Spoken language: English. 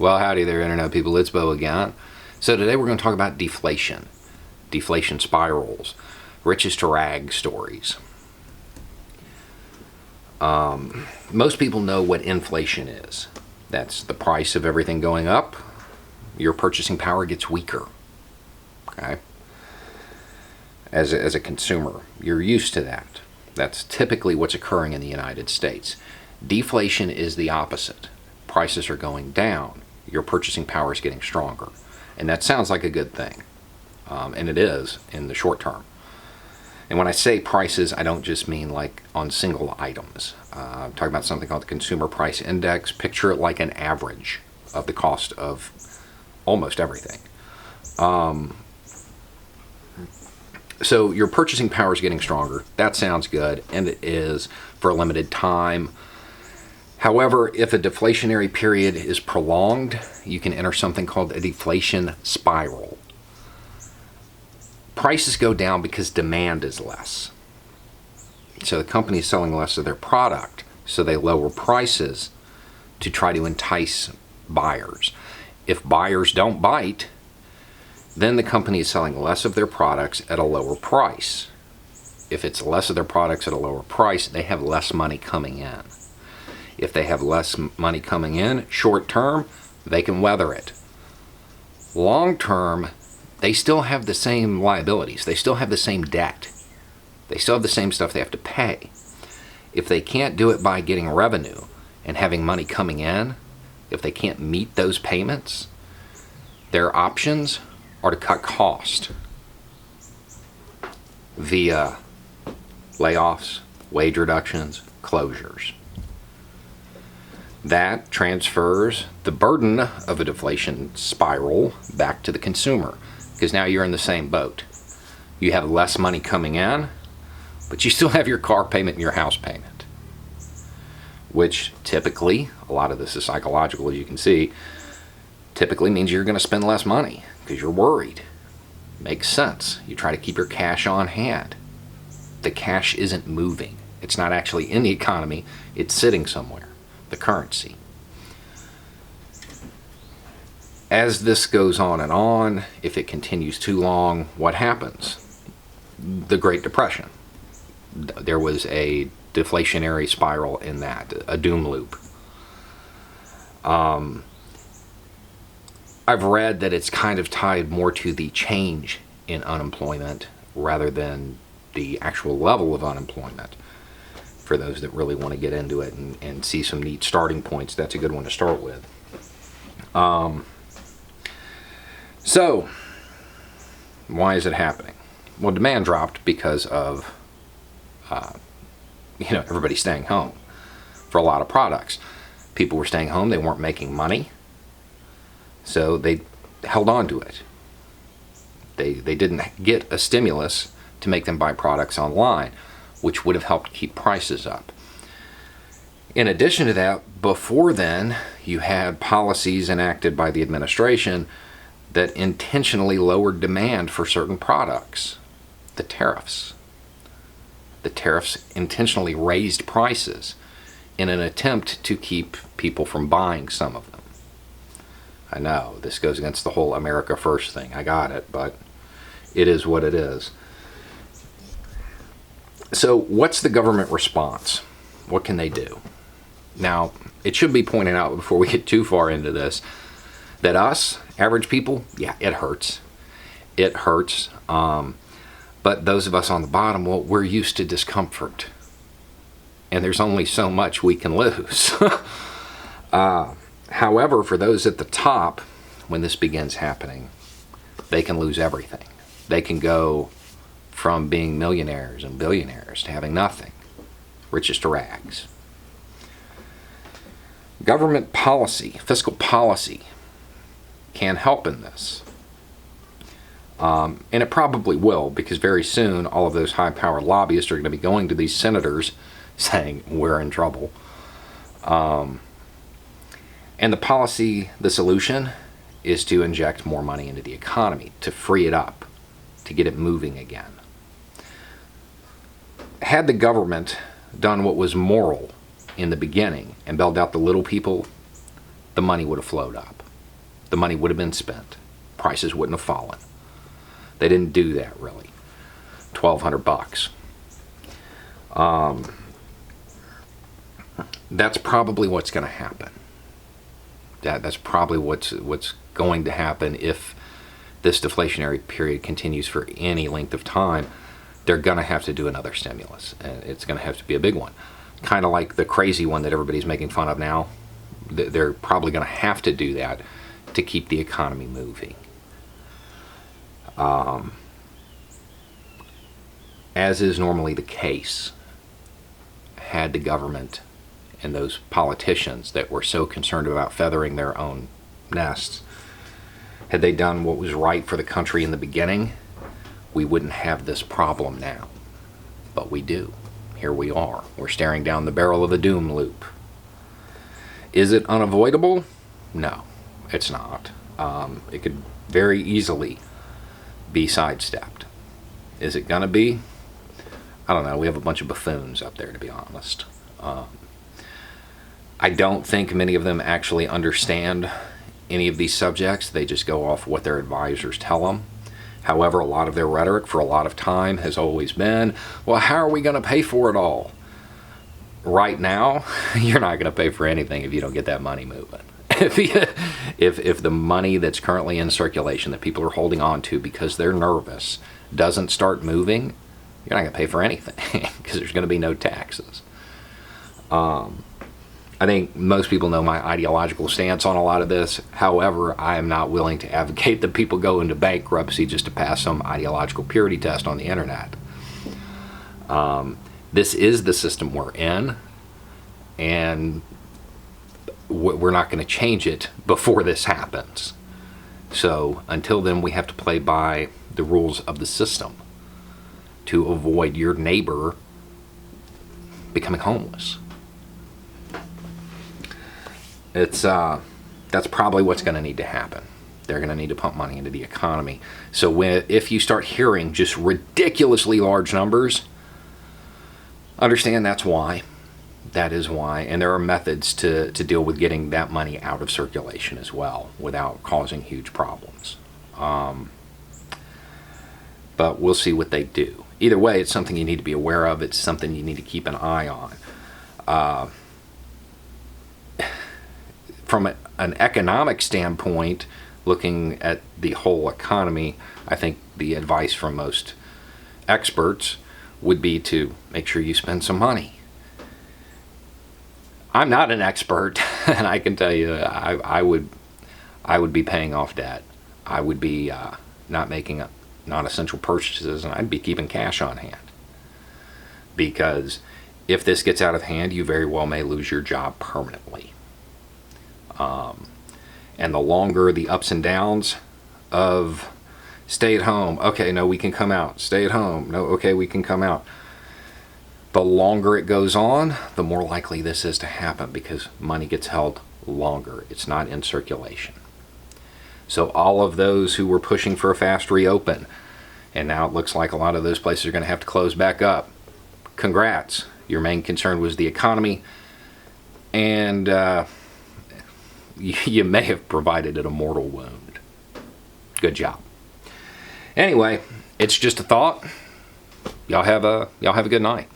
Well, howdy there, Internet people. It's Bo again. So today we're going to talk about deflation, deflation spirals, riches to rags stories. Most people know what inflation is. That's the price of everything going up. Your purchasing power gets weaker. Okay? As a consumer, you're used to that. That's typically what's occurring in the United States. Deflation is the opposite. Prices are going down. Your purchasing power is getting stronger. And that sounds like a good thing. And it is in the short term. And when I say prices, I don't just mean like on single items. I'm talking about something called the Consumer Price Index. Picture it like an average of the cost of almost everything. So your purchasing power is getting stronger. That sounds good, and it is for a limited time. However, if a deflationary period is prolonged, you can enter something called a deflation spiral. Prices go down because demand is less. So the company is selling less of their product, so they lower prices to try to entice buyers. If buyers don't bite, then the company is selling less of their products at a lower price. If it's less of their products at a lower price, they have less money coming in. If they have less money coming in, short term, they can weather it. Long term, they still have the same liabilities. They still have the same debt. They still have the same stuff they have to pay. If they can't do it by getting revenue and having money coming in, if they can't meet those payments, their options are to cut cost via layoffs, wage reductions, closures. That transfers the burden of a deflation spiral back to the consumer, because now you're in the same boat. You have less money coming in, but you still have your car payment and your house payment, which typically, a lot of this is psychological, as you can see, typically means you're going to spend less money because you're worried. Makes sense. You try to keep your cash on hand. The cash isn't moving. It's not actually in the economy. It's sitting somewhere. The currency. As this goes on, if it continues too long, what happens? The Great Depression. There was a deflationary spiral in that, a doom loop. I've read that it's kind of tied more to the change in unemployment rather than the actual level of unemployment. For those that really want to get into it and see some neat starting points, that's a good one to start with. So, why is it happening? Well, demand dropped because of, everybody staying home for a lot of products. People were staying home, they weren't making money, so they held on to it. They didn't get a stimulus to make them buy products online, which would have helped keep prices up. In addition to that, before then, you had policies enacted by the administration that intentionally lowered demand for certain products. The tariffs. The tariffs intentionally raised prices in an attempt to keep people from buying some of them. I know, this goes against the whole America First thing. I got it, but it is what it is. So what's the government response? What can they do? Now, it should be pointed out before we get too far into this that us, average people, yeah, it hurts. It hurts. But those of us on the bottom, well, we're used to discomfort. And there's only so much we can lose. However, for those at the top, when this begins happening, they can lose everything. They can go from being millionaires and billionaires to having nothing. Riches to rags. Government policy, fiscal policy, can help in this. And it probably will, because very soon all of those high-powered lobbyists are going to be going to these senators saying, we're in trouble. And the policy, the solution, is to inject more money into the economy, to free it up, to get it moving again. Had the government done what was moral in the beginning and bailed out the little people, the money would have flowed up. the money would have been spent. Prices wouldn't have fallen. They didn't do that, really. $1,200. That's probably what's going to happen. That's probably what's going to happen if this deflationary period continues for any length of time. They're going to have to do another stimulus, and it's going to have to be a big one. Kind of like the crazy one that everybody's making fun of now. They're probably going to have to do that to keep the economy moving. As is normally the case, had the government and those politicians that were so concerned about feathering their own nests, had they done what was right for the country in the beginning, we wouldn't have this problem now. But we do. Here we are. We're staring down the barrel of a doom loop. Is it unavoidable? No, it's not. It could very easily be sidestepped. Is it gonna be? I don't know. We have a bunch of buffoons up there, to be honest. I don't think many of them actually understand any of these subjects. They just go off what their advisors tell them. However, a lot of their rhetoric for a lot of time has always been, well, how are we going to pay for it all? Right now, you're not going to pay for anything if you don't get that money moving. If the money that's currently in circulation that people are holding on to because they're nervous doesn't start moving, you're not going to pay for anything because there's going to be no taxes. I think most people know my ideological stance on a lot of this. However, I am not willing to advocate that people go into bankruptcy just to pass some ideological purity test on the internet. This is the system we're in, and we're not going to change it before this happens. So until then, we have to play by the rules of the system to avoid your neighbor becoming homeless. That's probably what's going to need to happen. They're going to need to pump money into the economy. So if you start hearing just ridiculously large numbers, understand that's why. That is why. And there are methods to deal with getting that money out of circulation as well without causing huge problems. But we'll see what they do. Either way, it's something you need to be aware of. It's something you need to keep an eye on. From an economic standpoint, looking at the whole economy, I think the advice from most experts would be to make sure you spend some money. I'm not an expert, and I can tell you I would be paying off debt. I would be not making non-essential purchases, and I'd be keeping cash on hand. Because if this gets out of hand, you very well may lose your job permanently. And the longer the ups and downs of stay at home, okay, no, we can come out. Stay at home, no, okay, we can come out. The longer it goes on, the more likely this is to happen because money gets held longer. It's not in circulation. So all of those who were pushing for a fast reopen, and now it looks like a lot of those places are going to have to close back up. Congrats. Your main concern was the economy, and you may have provided it a mortal wound. Good job. Anyway, it's just a thought. Y'all have a good night.